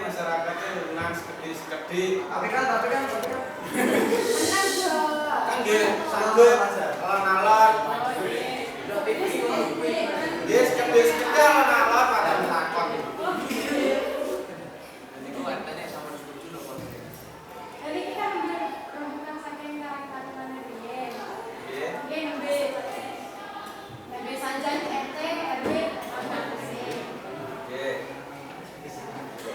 masyarakatnya menang sekedip. Tapi kan. Menang dong. Kan nggih, saged alon-alon. Nggih, sekedip alon-alon pada lakon. Niku artine sama setuju napa? Jadi kita menunjukkan saking karakteristiknya dia. Nggih. Dia nembe sanjan RT RW anak sih. Nggih.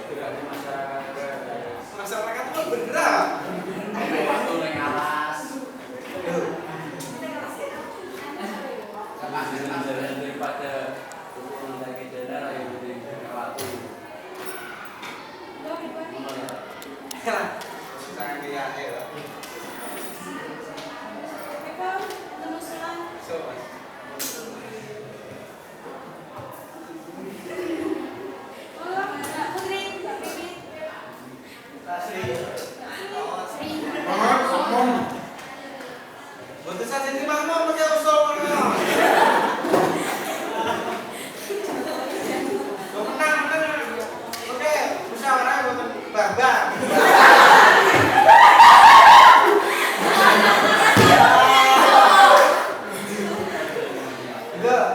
Geraknya masyarakat. Masyarakat itu bergerak. Waktu ning alas. Jalan daripada hukuman dari dana yang lebih waktu. Sangat kiai lah. Kita terusan. So, Mas. Putri, Betul saja ini mama pakai usul mana? Menang. Oke, musyawarah buat babak. Enggak.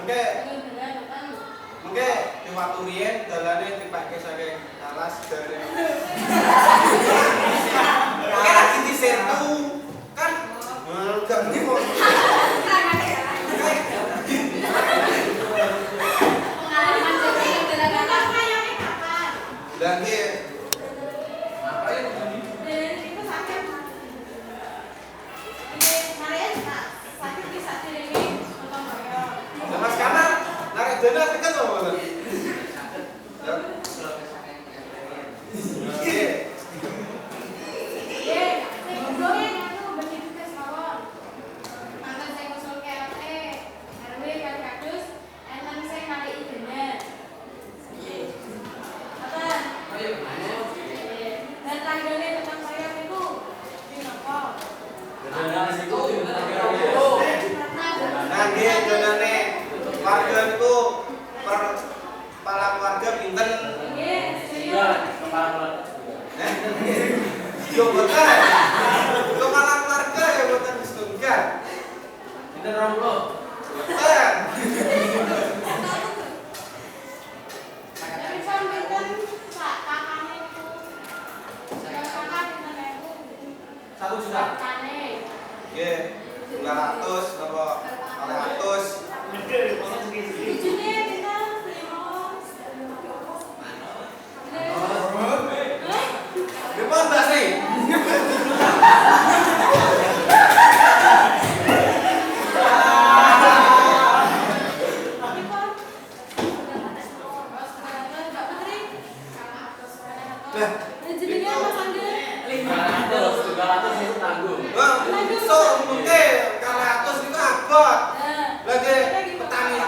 Enggak. Oke, di waktu riyen dalane dipake saking alas dari. Oke, lagi di setu kan enggak mesti kok. Lagi Ngapain tadi? Mas kanan narik dana tekan to, Mas. Ya. Oke. Nah, nggih donane warga niku per kepala keluarga pinten? Kepala keluarga. Yo boten. Kepala keluarga ya boten setunggal. Pinten 20. Boten. Satu juta. Nggih, 900 napa 400. Depan Mbak Sri. Lah, 200 itu tanggung. Bang, so mungkin 400 itu abot. Lagi petani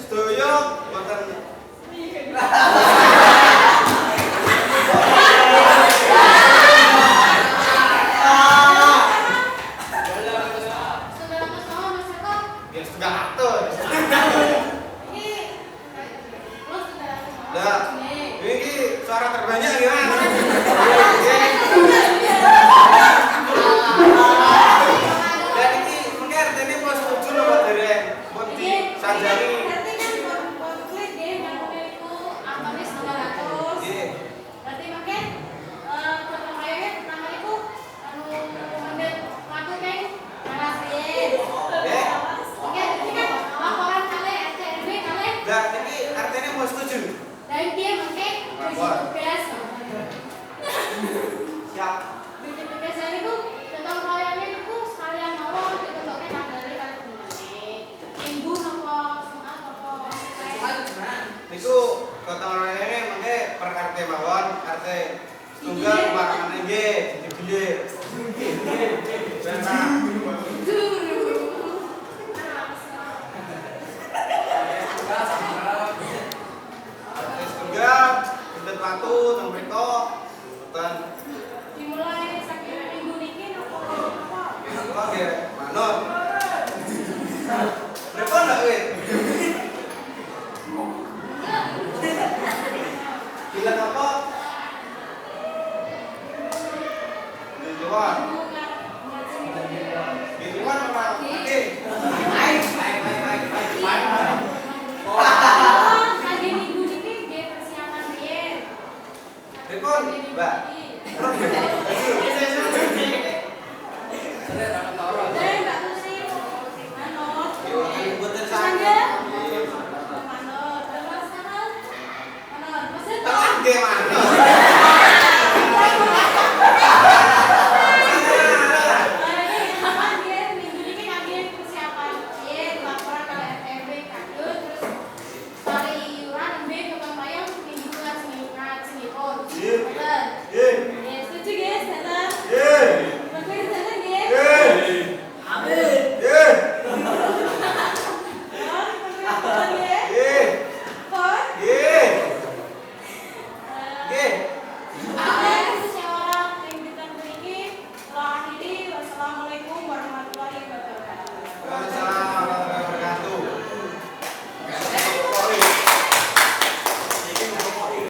sedaya boten. Ya 300. Lah, ini suara terbanyak gimana? Dan ini mungkin artinya mau setuju loh buat dereng, buat di sanjari. Dan ini artinya mau setuju. Dan dia mungkin biasa. Siap. Bikin biasa itu tentang kalian itu sekalian mau ditutupkan dari kalian minggu nopo Jumat nopo Niku kota ini mungkin perkarte mawon Ate. Setunggal makan aja, gede-gede. Benar. Setunggal, pintet batu, nang mereka. Bukan. Dimulai sakit minggu niki apa? Oke, manut. Mereka nggak wait.